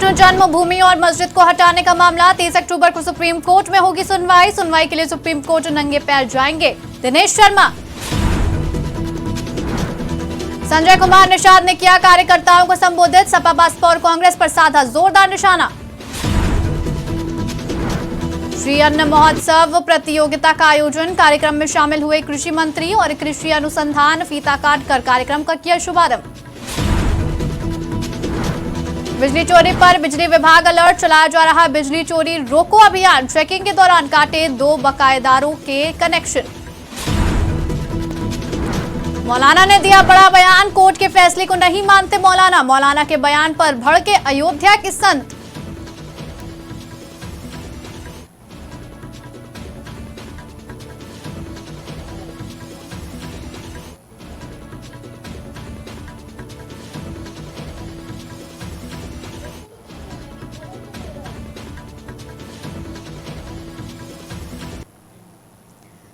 कृष्ण जन्मभूमि और मस्जिद को हटाने का मामला 30 अक्टूबर को सुप्रीम कोर्ट में होगी सुनवाई के लिए सुप्रीम कोर्ट नंगे पैर जाएंगे दिनेश शर्मा। संजय कुमार निषाद ने किया कार्यकर्ताओं को संबोधित, सपा बसपा और कांग्रेस पर साधा जोरदार निशाना। श्री अन्न महोत्सव प्रतियोगिता का आयोजन, कार्यक्रम में शामिल हुए कृषि मंत्री और कृषि अनुसंधान फीता काटकर कार्यक्रम का किया शुभारंभ। बिजली चोरी पर बिजली विभाग अलर्ट, चलाया जा रहा बिजली चोरी रोको अभियान, चेकिंग के दौरान काटे 2 बकायेदारों के कनेक्शन। मौलाना ने दिया बड़ा बयान, कोर्ट के फैसले को नहीं मानते मौलाना के बयान पर भड़के अयोध्या के संत।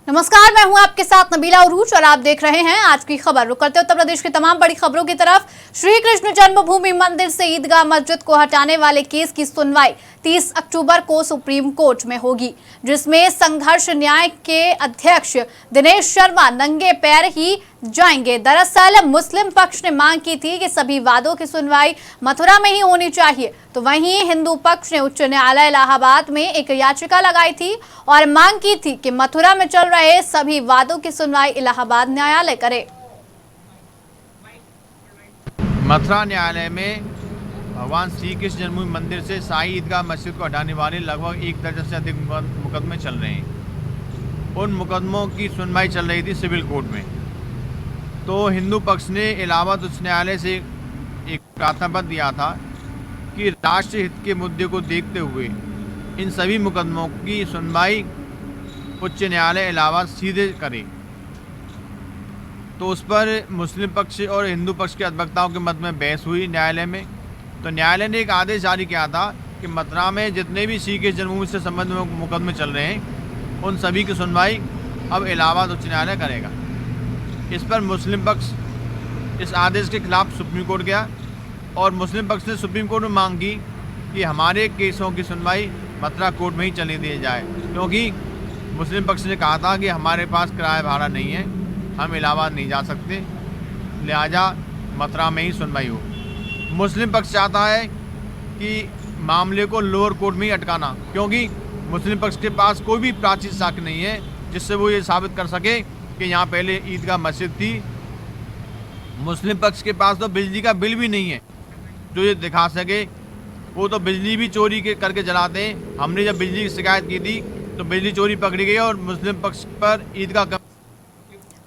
नमस्कार, मैं हूं आपके साथ नबीला उरूज और आप देख रहे हैं आज की खबर। रुक करते उत्तर प्रदेश की तमाम बड़ी खबरों की तरफ। श्री कृष्ण जन्मभूमि मंदिर से ईदगाह मस्जिद को हटाने वाले केस की सुनवाई 30 अक्टूबर को सुप्रीम कोर्ट में होगी, जिसमें संघर्ष न्याय के अध्यक्ष दिनेश शर्मा नंगे पैर ही जाएंगे। दरअसल मुस्लिम पक्ष ने मांग की थी कि सभी वादों की सुनवाई मथुरा में ही होनी चाहिए, तो वहीं हिंदू पक्ष ने उच्च न्यायालय इलाहाबाद में एक याचिका लगाई थी और मांग की थी कि मथुरा में चल रहे सभी वादों की सुनवाई इलाहाबाद न्यायालय करे। मथुरा न्यायालय में भगवान श्री कृष्ण जन्मभूमि मंदिर से साई ईदगाह मस्जिद को हटाने वाले लगभग 1 दर्जन से अधिक मुकदमे चल रहे हैं। उन मुकदमों की सुनवाई चल रही थी सिविल कोर्ट में। तो हिंदू पक्ष ने इलाहाबाद उच्च न्यायालय से एक प्रार्थना पत्र दिया था कि राष्ट्र हित के मुद्दे को देखते हुए इन सभी मुकदमों की सुनवाई उच्च न्यायालय इलाहाबाद सीधे करे। तो उस पर मुस्लिम पक्ष और हिंदू पक्ष के अधिवक्ताओं के मध्य में बहस हुई न्यायालय में। तो न्यायालय ने एक आदेश जारी किया था कि मथुरा में जितने भी श्री कृष्ण जन्मभूमि से संबंध में मुकदमे चल रहे हैं उन सभी की सुनवाई अब इलाहाबाद उच्च न्यायालय करेगा। इस पर मुस्लिम पक्ष इस आदेश के खिलाफ सुप्रीम कोर्ट गया और मुस्लिम पक्ष ने सुप्रीम कोर्ट में मांग की कि हमारे केसों की सुनवाई मथुरा कोर्ट में ही चली दी जाए, क्योंकि मुस्लिम पक्ष ने कहा था कि हमारे पास किराया भाड़ा नहीं है, हम इलाहाबाद नहीं जा सकते, लिहाजा मथुरा में ही सुनवाई हो। मुस्लिम पक्ष चाहता है कि मामले को लोअर कोर्ट में ही अटकाना, क्योंकि मुस्लिम पक्ष के पास कोई भी प्राचीन साक्ष्य नहीं है जिससे वो ये साबित कर सके कि यहाँ पहले ईदगाह मस्जिद थी। मुस्लिम पक्ष के पास तो बिजली का बिल भी नहीं है जो ये दिखा सके। वो तो बिजली भी चोरी करके जलाते हैं। हमने जब बिजली की शिकायत की थी तो बिजली चोरी पकड़ी गई और मुस्लिम पक्ष पर ईदगाह।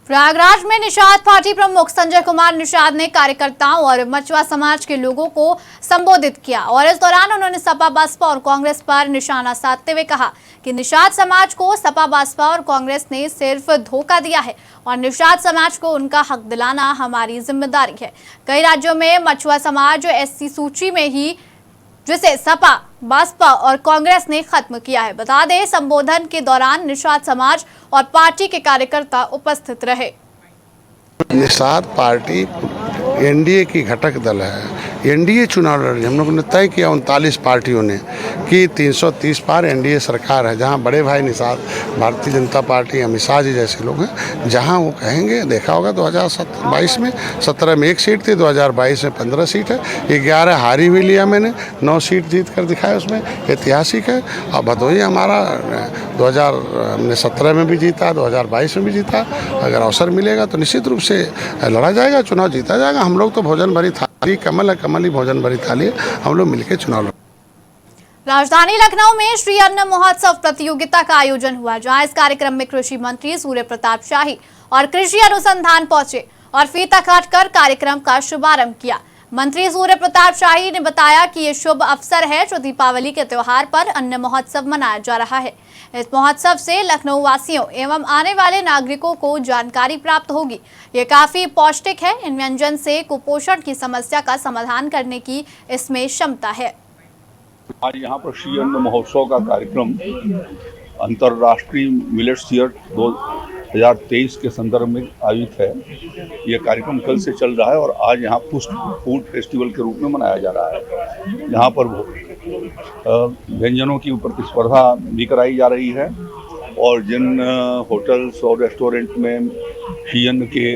प्रयागराज में निषाद पार्टी प्रमुख संजय कुमार निषाद ने कार्यकर्ताओं और मचुआ समाज के लोगों को संबोधित किया और इस दौरान उन्होंने सपा बसपा और कांग्रेस पर निशाना साधते हुए कहा कि निषाद समाज को सपा बसपा और कांग्रेस ने सिर्फ धोखा दिया है और निषाद समाज को उनका हक दिलाना हमारी जिम्मेदारी है। कई राज्यों में मचुआ समाज एससी सूची में ही, जिसे सपा बसपा और कांग्रेस ने खत्म किया है। बता दें, संबोधन के दौरान निषाद समाज और पार्टी के कार्यकर्ता उपस्थित रहे। निषाद पार्टी एनडीए की घटक दल है। एनडीए चुनाव लड़ रही है। हम लोगों ने तय किया 39 पार्टियों ने कि 330 पार एनडीए सरकार है, जहां बड़े भाई निषाद भारतीय जनता पार्टी अमित शाह जी जैसे लोग हैं, जहां वो कहेंगे। देखा होगा 2022 में 17 में 1 सीट थी, 2022 में 15 सीट है, 11 हारी भी लिया मैंने, 9 सीट जीत कर दिखाया, उसमें ऐतिहासिक है। और भदोही हमारा 2017 में भी जीता, 2022 में भी जीता। अगर अवसर मिलेगा तो निश्चित रूप से लड़ा जाएगा, चुनाव जीता जाएगा। हम लोग तो भोजन भरी थाली, कमल है, कमल ही भोजन भरी थाली है, हम लोग मिलकर चुनाव लड़। राजधानी लखनऊ में श्री अन्न महोत्सव प्रतियोगिता का आयोजन हुआ, जहां इस कार्यक्रम में कृषि मंत्री सूर्य प्रताप शाही और कृषि अनुसंधान पहुंचे और फीता काटकर कार्यक्रम का शुभारंभ किया। मंत्री सूर्य प्रताप शाही ने बताया कि ये शुभ अवसर है जो दीपावली के त्योहार पर अन्न महोत्सव मनाया जा रहा है। इस महोत्सव से लखनऊ वासियों एवं आने वाले नागरिकों को जानकारी प्राप्त होगी। ये काफी पौष्टिक है। इन व्यंजन से कुपोषण की समस्या का समाधान करने की इसमें क्षमता है। आज यहाँ पर श्री अन्न महोत्सव का कार्यक्रम अंतर्राष्ट्रीय मिलेट्स ईयर 2023 के संदर्भ में आयोजित है। ये कार्यक्रम कल से चल रहा है और आज यहाँ पुष्ट फूड फेस्टिवल के रूप में मनाया जा रहा है। यहाँ पर व्यंजनों की प्रतिस्पर्धा भी कराई जा रही है और जिन होटल्स और रेस्टोरेंट में शीयन के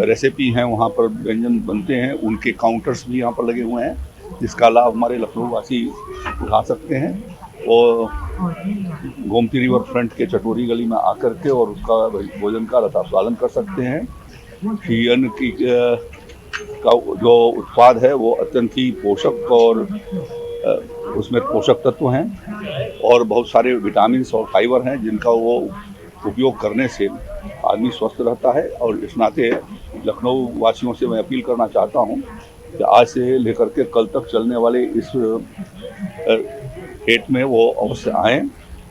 रेसिपी हैं, वहाँ पर व्यंजन बनते हैं, उनके काउंटर्स भी यहाँ पर लगे हुए हैं, जिसका लाभ हमारे लखनऊ वासी उठा सकते हैं और गोमती रिवर फ्रंट के चटोरी गली में आकर के और उसका भोजन का रसास्वादन कर सकते हैं। शीयन की का जो उत्पाद है वो अत्यंत ही पोषक और उसमें पोषक तत्व हैं और बहुत सारे विटामिन और फाइबर हैं, जिनका वो उपयोग करने से आदमी स्वस्थ रहता है। और इस नाते लखनऊ वासियों से मैं अपील करना चाहता हूँ कि आज से लेकर के कल तक चलने वाले इस हेट में वो अवश्य आएँ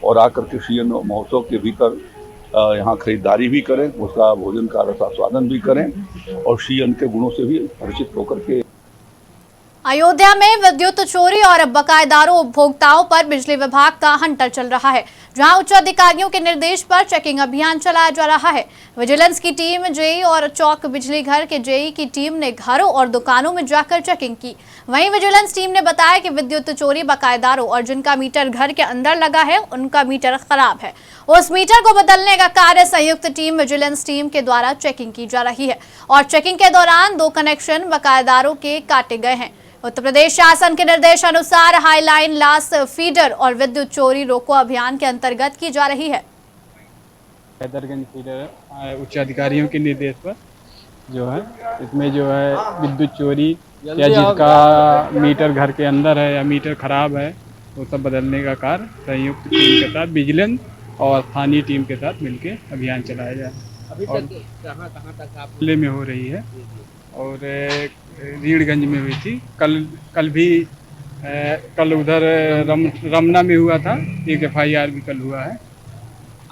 और आकर के शीयन महोत्सव के भीतर यहाँ खरीदारी भी करें, उसका भोजन का रसास्वादन भी करें और शीयन के गुणों से भी परिचित होकर के। अयोध्या में विद्युत चोरी और बकायेदारों उपभोक्ताओं पर बिजली विभाग का हंटर चल रहा है, जहां उच्च अधिकारियों के निर्देश पर चेकिंग अभियान चलाया जा रहा है। विजिलेंस की टीम, जेई और चौक बिजली घर के जेई की टीम ने घरों और दुकानों में जाकर चेकिंग की। वहीं विजिलेंस टीम ने बताया कि विद्युत चोरी बकायेदारों और जिनका मीटर घर के अंदर लगा है उनका मीटर खराब है, उस मीटर को बदलने का कार्य संयुक्त टीम विजिलेंस टीम के द्वारा चेकिंग की जा रही है और चेकिंग के दौरान 2 कनेक्शन बकायेदारों के काटे गए हैं। उत्तर प्रदेश शासन के निर्देश अनुसार हाईलाइन, लास्ट फीडर और विद्युत चोरी रोको अभियान के अंतर्गत की जा रही है। हैदरगंज फीडर उच्च अधिकारियों के निर्देश पर जो है इसमें जो है विद्युत चोरी या जिसका मीटर घर के अंदर है या मीटर खराब है वो सब बदलने का कार्य संयुक्त टीम के साथ विजिलेंस और स्थानीय टीम के साथ मिलकर अभियान चलाया जाए। अभी तक कहाँ तक आप जिले में हो रही है और रीढ़गंज में हुई थी। कल भी कल उधर रमना में हुआ था, एक FIR भी कल हुआ है।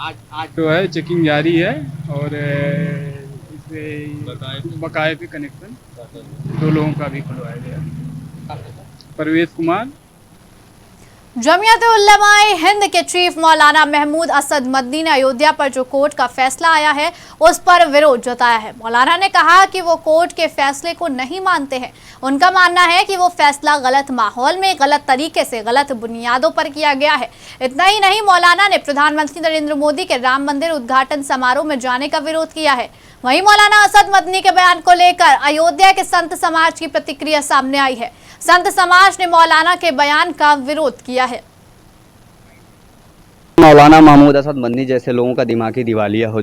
आज जो है चेकिंग जारी है और इसमें बकाये पे कनेक्शन 2 लोगों का भी खुलवाया गया। परवेज कुमार। जमियत-उल-उलमा-ए-हिंद के चीफ मौलाना महमूद असद मदनी ने अयोध्या पर जो कोर्ट का फैसला आया है उस पर विरोध जताया है। मौलाना ने कहा कि वो कोर्ट के फैसले को नहीं मानते हैं। उनका मानना है कि वो फैसला गलत माहौल में, गलत तरीके से, गलत बुनियादों पर किया गया है। इतना ही नहीं, मौलाना ने प्रधानमंत्री नरेंद्र मोदी के राम मंदिर उद्घाटन समारोह में जाने का विरोध किया है। वहीं मौलाना असद मदनी के बयान को लेकर अयोध्या के संत समाज की प्रतिक्रिया सामने आई है। संत समाज ने मौलाना के बयान का विरोध किया है। मौलाना महमूद असद मदनी जैसे लोगों का दिमागी दिवालिया हो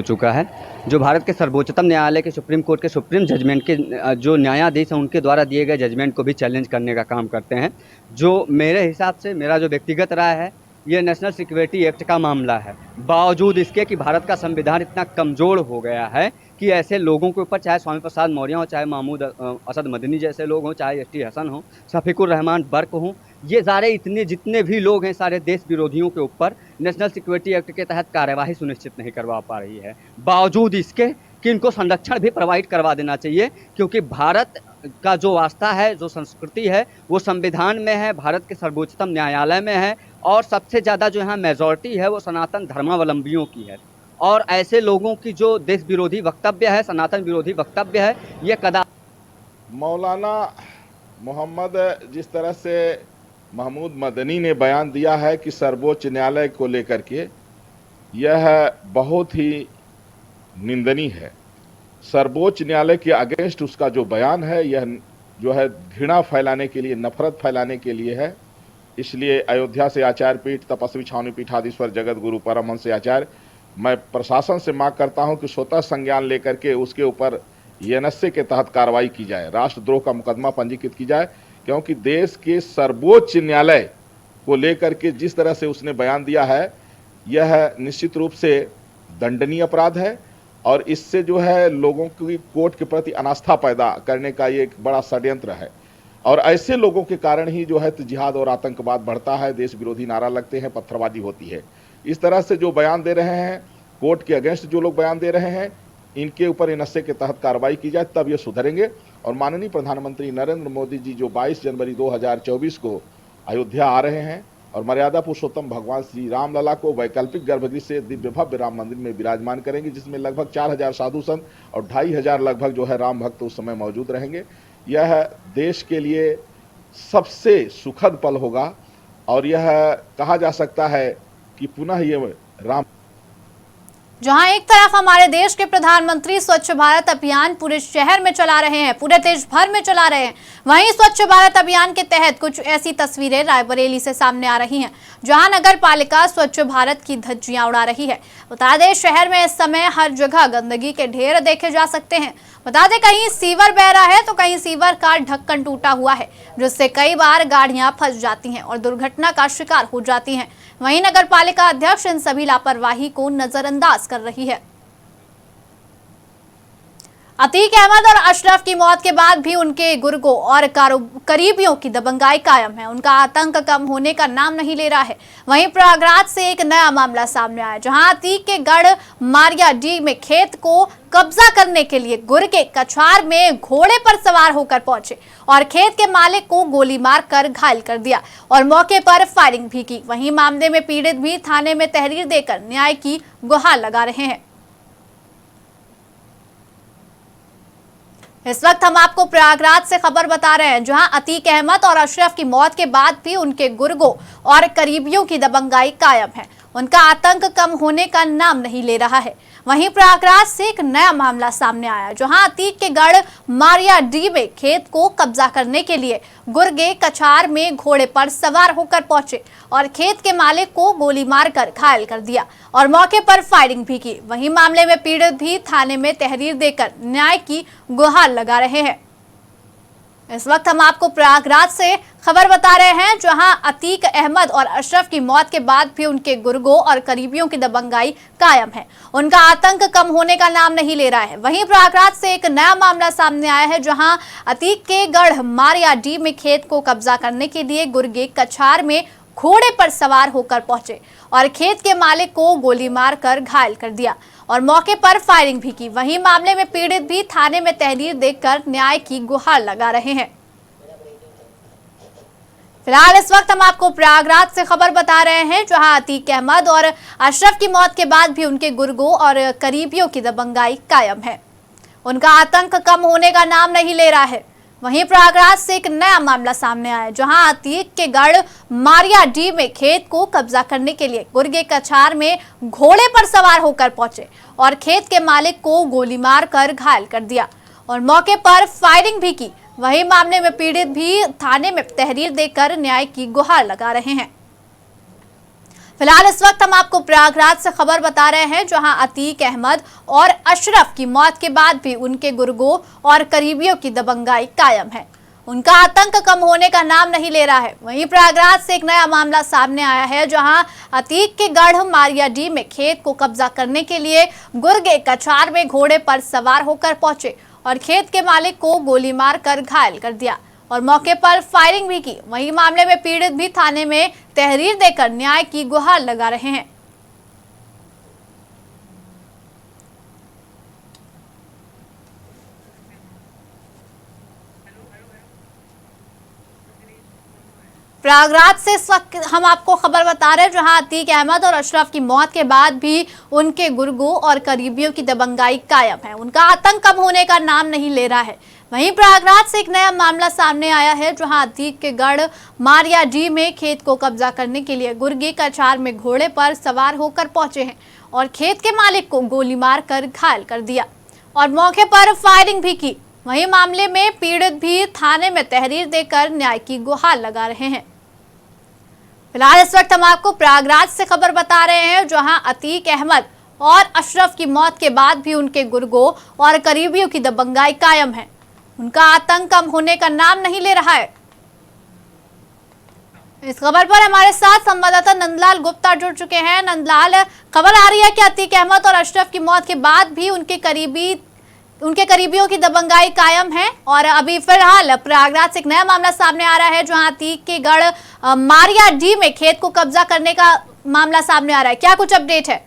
चुका है, जो भारत के सर्वोच्चतम न्यायालय के सुप्रीम कोर्ट के सुप्रीम जजमेंट के जो न्यायाधीश हैं उनके द्वारा दिए गए जजमेंट को भी चैलेंज करने का काम करते हैं। जो मेरे हिसाब से, मेरा जो व्यक्तिगत राय है, ये नेशनल सिक्योरिटी एक्ट का मामला है। बावजूद इसके कि भारत का संविधान इतना कमज़ोर हो गया है कि ऐसे लोगों के ऊपर, चाहे स्वामी प्रसाद मौर्य हो, चाहे महमूद असद मदनी जैसे लोग हों, चाहे ST हसन हो, शफीकुर रहमान बर्क हों, ये सारे जितने भी लोग हैं, सारे देश विरोधियों के ऊपर नेशनल सिक्योरिटी एक्ट के तहत कार्यवाही सुनिश्चित नहीं करवा पा रही है। बावजूद इसके कि इनको संरक्षण भी प्रोवाइड करवा देना चाहिए, क्योंकि भारत का जो आस्था है, जो संस्कृति है, वो संविधान में है, भारत के सर्वोच्चतम न्यायालय में है और सबसे ज़्यादा जो यहाँ मेजॉरिटी है वो सनातन धर्मावलंबियों की है। और ऐसे लोगों की जो देश विरोधी वक्तव्य है, सनातन विरोधी वक्तव्य है, ये मौलाना मोहम्मद जिस तरह से महमूद मदनी ने बयान दिया है कि सर्वोच्च न्यायालय को लेकर के, यह बहुत ही निंदनीय है। सर्वोच्च न्यायालय के अगेंस्ट उसका जो बयान है, यह जो है घृणा फैलाने के लिए, नफरत फैलाने के लिए है। इसलिए अयोध्या से आचार्य पीठ, तपस्वी छावनी पीठाधीश्वर जगत गुरु परमहंस आचार्य, मैं प्रशासन से मांग करता हूं कि स्वतः संज्ञान लेकर के उसके ऊपर NSA के तहत कार्रवाई की जाए, राष्ट्रद्रोह का मुकदमा पंजीकृत की जाए, क्योंकि देश के सर्वोच्च न्यायालय को लेकर के जिस तरह से उसने बयान दिया है, यह निश्चित रूप से दंडनीय अपराध है और इससे जो है लोगों की कोर्ट के प्रति अनास्था पैदा करने का ये एक बड़ा षड्यंत्र है। और ऐसे लोगों के कारण ही जो है जिहाद और आतंकवाद बढ़ता है, देश विरोधी नारा लगते हैं, पत्थरबाजी होती है। इस तरह से जो बयान दे रहे हैं, कोर्ट के अगेंस्ट जो लोग बयान दे रहे हैं, इनके ऊपर NSA के तहत कार्रवाई की जाए, तब ये सुधरेंगे। और माननीय प्रधानमंत्री नरेंद्र मोदी जी जो 22 जनवरी 2024 को अयोध्या आ रहे हैं, और मर्यादा पुरुषोत्तम भगवान श्री राम लला को वैकल्पिक गर्भगृह से दिव्य भव्य राम मंदिर में विराजमान करेंगे, जिसमें लगभग 4000 साधु संत और 2500 लगभग जो है राम भक्त उस समय मौजूद रहेंगे। यह देश के लिए सबसे सुखद पल होगा और यह कहा जा सकता है कि पुनः ये राम। जहां एक तरफ हमारे देश के प्रधानमंत्री स्वच्छ भारत अभियान पूरे शहर में चला रहे हैं, पूरे देश भर में चला रहे हैं, वहीं स्वच्छ भारत अभियान के तहत कुछ ऐसी तस्वीरें रायबरेली से सामने आ रही हैं जहां नगर पालिका स्वच्छ भारत की धज्जियां उड़ा रही है। बता दें, शहर में इस समय हर जगह गंदगी के ढेर देखे जा सकते हैं। बता दें, कहीं सीवर बह रहा है तो कहीं सीवर का ढक्कन टूटा हुआ है, जिससे कई बार गाड़ियां फंस जाती हैं और दुर्घटना का शिकार हो जाती हैं। वहीं नगर पालिका अध्यक्ष इन सभी लापरवाही को नजरअंदाज कर रही है। अतीक अहमद और अशरफ की मौत के बाद भी उनके गुर्गों और करीबियों की दबंगाई कायम है। उनका आतंक कम होने का नाम नहीं ले रहा है। वहीं प्रयागराज से एक नया मामला सामने आया, जहां अतीक के गढ़ मारियाडीह में खेत को कब्जा करने के लिए गुर्ग के कछार में घोड़े पर सवार होकर पहुंचे और खेत के मालिक को गोली मारकर घायल कर दिया और मौके पर फायरिंग भी की। वहीं मामले में पीड़ित भी थाने में तहरीर देकर न्याय की गुहार लगा रहे हैं। इस वक्त हम आपको प्रयागराज से खबर बता रहे हैं, जहां अतीक अहमद और अशरफ की मौत के बाद भी उनके गुर्गों और करीबियों की दबंगाई कायम है। उनका आतंक कम होने का नाम नहीं ले रहा है। वहीं प्रयागराज से एक नया मामला सामने आया, जहां अतीक के गढ़ मारियाडीह में खेत को कब्जा करने के लिए गुर्गे कछार में घोड़े पर सवार होकर पहुंचे और खेत के मालिक को गोली मारकर घायल कर दिया और मौके पर फायरिंग भी की। वहीं मामले में पीड़ित भी थाने में तहरीर देकर न्याय की गुहार लगा रहे हैं। इस वक्त हम आपको प्रयागराज से खबर बता रहे हैं, जहां अतीक अहमद और अशरफ की मौत के बाद भी उनके गुर्गों और करीबियों की दबंगाई कायम है। उनका आतंक कम होने का नाम नहीं ले रहा है। वहीं प्रयागराज से एक नया मामला सामने आया है, जहां अतीक के गढ़ मारियाडीह में खेत को कब्जा करने के लिए गुर्गे कछार में घोड़े पर सवार होकर पहुंचे और खेत के मालिक को गोली मारकर घायल कर दिया और मौके पर फायरिंग भी की। वहीं मामले में पीड़ित भी थाने में तहरीर देकर न्याय की गुहार लगा रहे हैं। फिलहाल इस वक्त हम आपको प्रयागराज से खबर बता रहे हैं, जहां अतीक अहमद और अशरफ की मौत के बाद भी उनके गुर्गों और करीबियों की दबंगाई कायम है। उनका आतंक कम होने का नाम नहीं ले रहा है। वहीं प्रयागराज से एक नया मामला सामने आया, जहां अतीक के गढ़ मारियाडीह में खेत को कब्जा करने के लिए गुर्गे कछार में घोड़े पर सवार होकर पहुंचे और खेत के मालिक को गोली मारकर घायल कर दिया और मौके पर फायरिंग भी की। वहीं मामले में पीड़ित भी थाने में तहरीर देकर न्याय की गुहार लगा रहे हैं। फिलहाल इस वक्त हम आपको प्रयागराज से खबर बता रहे हैं, जहां अतीक अहमद और अशरफ की मौत के बाद भी उनके गुर्गों और करीबियों की दबंगाई कायम है। उनका आतंक कम होने का नाम नहीं ले रहा है। वहीं प्रयागराज से एक नया मामला सामने आया है, जहां अतीक के गढ़ मारियाडीह में खेत को कब्जा करने के लिए गुर्गे कछार में घोड़े पर सवार होकर पहुंचे और खेत के मालिक को गोली मारकर घायल कर दिया और मौके पर फायरिंग भी की। वहीं मामले में पीड़ित भी थाने में तहरीर देकर न्याय की गुहार लगा रहे हैं। प्रयागराज से इस वक्त हम आपको खबर बता रहे हैं, जहां अतीक अहमद और अशरफ की मौत के बाद भी उनके गुर्गों और करीबियों की दबंगाई कायम है। उनका आतंक कम होने का नाम नहीं ले रहा है। वहीं प्रयागराज से एक नया मामला सामने आया है, जहां अतीक के गढ़ मारियाडीह में खेत को कब्जा करने के लिए गुर्गे कछार में घोड़े पर सवार होकर पहुंचे हैं और खेत के मालिक को गोली मारकर घायल कर दिया और मौके पर फायरिंग भी की। वहीं मामले में पीड़ित भी थाने में तहरीर देकर न्याय की गुहार लगा रहे हैं। फिलहाल इस वक्त हम आपको प्रयागराज से खबर बता रहे हैं, जहां अतीक अहमद और अशरफ की मौत के बाद भी उनके गुर्गों और करीबियों की दबंगाई कायम है। उनका आतंक कम होने का नाम नहीं ले रहा है। इस खबर पर हमारे साथ संवाददाता नंदलाल गुप्ता जुड़ चुके हैं। नंदलाल, खबर आ रही है कि अतीक अहमद और अशरफ की मौत के बाद भी उनके करीबियों की दबंगाई कायम है और अभी फिलहाल प्रयागराज से एक नया मामला सामने आ रहा है, जहां अतीक के गढ़ मारियाडीह में खेत को कब्जा करने का मामला सामने आ रहा है। क्या कुछ अपडेट है?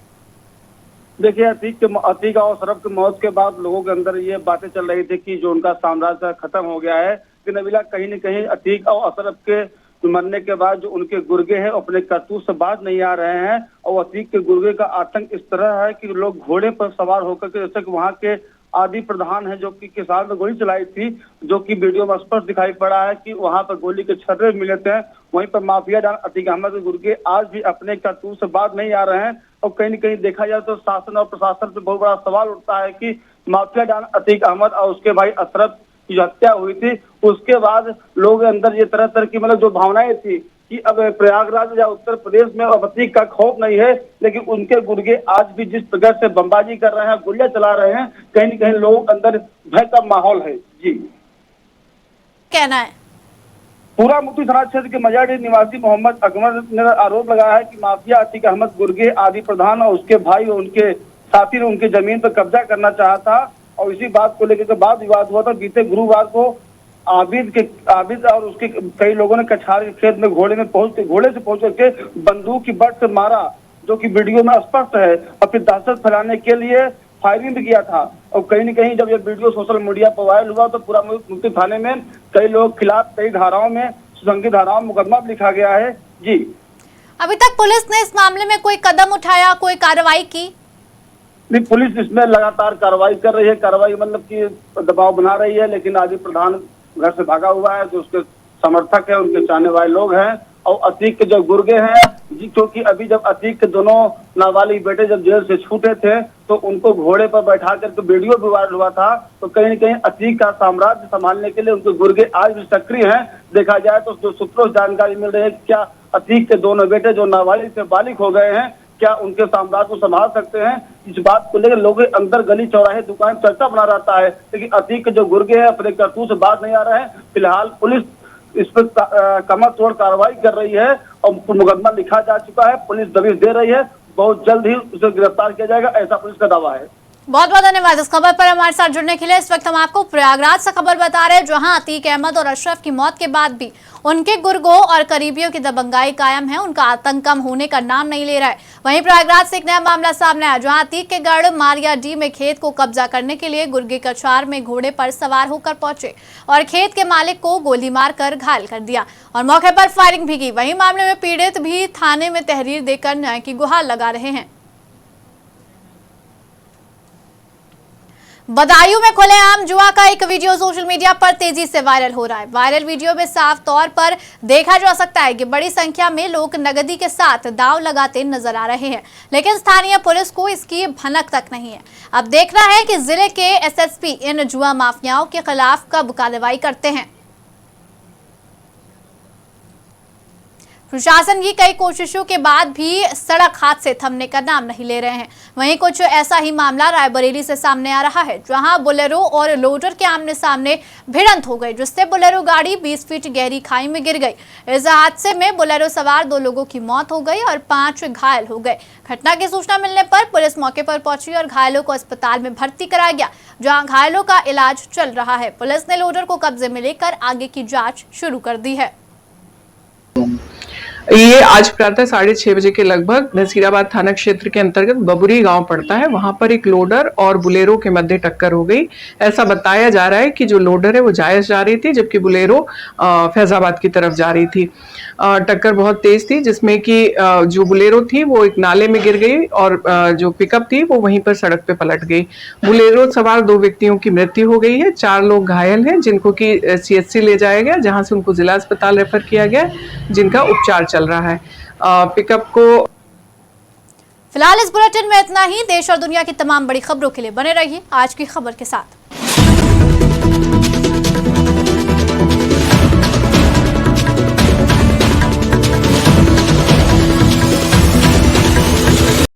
देखिए, अतीक और अशरफ की मौत के बाद लोगों के अंदर ये बातें चल रही थी कि जो उनका साम्राज्य खत्म हो गया है। कि नबीला, कहीं न कहीं अतीक और अशरफ के मरने के बाद जो उनके गुर्गे हैं अपने करतूत से बाज नहीं आ रहे हैं। और अतीक के गुर्गे का आतंक इस तरह है कि लोग घोड़े पर सवार होकर के, जैसे कि वहाँ के आदि प्रधान है जो कि किसान ने गोली चलाई थी, जो कि वीडियो में स्पष्ट दिखाई पड़ा है कि वहां पर गोली के छर्रे मिले थे। वहीं पर माफिया डॉन अतीक अहमद के गुर्गे आज भी अपने करतूत से बाज नहीं आ रहे हैं। और कहीं न कहीं देखा जाए तो शासन और प्रशासन पे बहुत बड़ा सवाल उठता है कि माफिया डॉन अतीक अहमद और उसके भाई अशरफ की जो हत्या हुई थी, उसके बाद लोगों के अंदर ये तरह तरह की मतलब जो भावनाएं थी कि अब प्रयागराज या उत्तर प्रदेश में अब अतीक का खौफ नहीं है, लेकिन उनके गुर्गे आज भी जिस प्रकार से बमबाजी कर रहे हैं, गोलियां चला रहे हैं, कहीं न कहीं लोगों के अंदर भय का माहौल है। जी कहना है पूरा मुफ्ती थाना क्षेत्र के मजाडी निवासी मोहम्मद अकमर ने आरोप लगाया है कि माफिया अतीक अहमद गुर्गे आदि प्रधान और उसके भाई और उनके साथी ने उनकी जमीन पर कब्जा करना चाहा था। और इसी बात को लेकर बाद विवाद हुआ था। बीते गुरुवार को आबिद और उसके कई लोगों ने कछार के खेत में घोड़े से पहुंच करके बंदूक की बट से मारा, जो कि वीडियो में स्पष्ट है, और फिर दहशत फैलाने के लिए फायरिंग भी किया था। और कहीं न कहीं जब ये वीडियो सोशल मीडिया पर वायरल हुआ तो पूरा मुफ्ती थाने में कई लोग खिलाफ कई धाराओं में सुसंगत धाराओं में मुकदमा भी लिखा गया है। जी अभी तक पुलिस ने इस मामले में कोई कदम उठाया, कोई कार्रवाई की? नहीं, पुलिस इसमें लगातार कार्रवाई कर रही है। कार्रवाई मतलब कि दबाव बना रही है, लेकिन आदि प्रधान घर से भागा हुआ है, जो उसके समर्थक है, उनके चाहने वाले लोग हैं। और अतीक के जो गुर्गे हैं जी, क्योंकि अभी जब अतीक के दोनों नाबालिग बेटे जब जेल से छूटे थे तो उनको घोड़े पर बैठा करके वीडियो भी वायरल हुआ था। तो कहीं न कहीं अतीक का साम्राज्य संभालने के लिए उनके गुर्गे आज भी सक्रिय हैं। देखा जाए तो जो सूत्रों से जानकारी मिल रही है, क्या अतीक के दोनों बेटे जो नाबालिग से बालिग हो गए हैं, क्या उनके साम्राज्य को संभाल सकते हैं? इस बात को लेकर लोगों के अंदर गली चौराहे दुकान चर्चा बना रहता है। लेकिन अतीक के जो गुर्गे हैं अपने करतूत से बात नहीं आ रहे हैं। फिलहाल पुलिस इस पर कमर तोड़ कार्रवाई कर रही है और मुकदमा लिखा जा चुका है। पुलिस दबिश दे रही है, बहुत जल्द ही उसे गिरफ्तार किया जाएगा, ऐसा पुलिस का दावा है। बहुत बहुत धन्यवाद इस खबर पर हमारे साथ जुड़ने के लिए। इस वक्त हम आपको प्रयागराज से खबर बता रहे हैं, जहां अतीक अहमद और अशरफ की मौत के बाद भी उनके गुर्गों और करीबियों की दबंगाई कायम है। उनका आतंक कम होने का नाम नहीं ले रहा है। वहीं प्रयागराज से एक नया मामला सामने आया, जहां अतीक के गढ़ मारिया डी में खेत को कब्जा करने के लिए गुर्गे कछार में घोड़े पर सवार होकर पहुंचे और खेत के मालिक को गोली मारकर घायल कर दिया और मौके पर फायरिंग भी की। वहीं मामले में पीड़ित भी थाने में तहरीर देकर न्याय की गुहार लगा रहे हैं। बदायूं में खुलेआम जुआ का एक वीडियो सोशल मीडिया पर तेजी से वायरल हो रहा है। वायरल वीडियो में साफ तौर पर देखा जा सकता है कि बड़ी संख्या में लोग नगदी के साथ दांव लगाते नजर आ रहे हैं, लेकिन स्थानीय पुलिस को इसकी भनक तक नहीं है। अब देखना है कि जिले के एसएसपी इन जुआ माफियाओं के खिलाफ कब कार्रवाई करते हैं। प्रशासन की कई कोशिशों के बाद भी सड़क हादसे थमने का नाम नहीं ले रहे हैं। वहीं कुछ ऐसा ही मामला रायबरेली से सामने आ रहा है, जहां बोलेरो और लोडर के आमने सामने भिड़ंत हो गई, जिससे बोलेरो गाड़ी 20 फीट गहरी खाई में गिर गई। इस हादसे में बोलेरो सवार 2 लोगों की मौत हो गई और 5 घायल हो गए। घटना की सूचना मिलने पर पुलिस मौके पर पहुंची और घायलों को अस्पताल में भर्ती कराया गया, जहां घायलों का इलाज चल रहा है। पुलिस ने लोडर को कब्जे में लेकर आगे की जाँच शुरू कर दी है। ये आज प्रातः 6:30 बजे के लगभग नसीराबाद थाना क्षेत्र के अंतर्गत बबुरी गांव पड़ता है। वहां पर एक लोडर और बुलेरो के मध्य टक्कर हो गई। ऐसा बताया जा रहा है कि जो लोडर है वो जायस जा रही थी, जबकि बुलेरो फैजाबाद की तरफ जा रही थी। टक्कर बहुत तेज थी, जिसमें कि जो बुलेरो थी वो एक नाले में गिर गई और जो पिकअप थी वो वहीं पर सड़क पे पलट गई। बुलेरो सवार 2 व्यक्तियों की मृत्यु हो गई है, 4 लोग घायल हैं, जिनको कि CHC ले जाया गया, जहां से उनको जिला अस्पताल रेफर किया गया, जिनका उपचार चल रहा है। पिकअप को फिलहाल इस बुलेटिन में इतना ही। देश और दुनिया की तमाम बड़ी खबरों के लिए बने रहिए आज की खबर के साथ।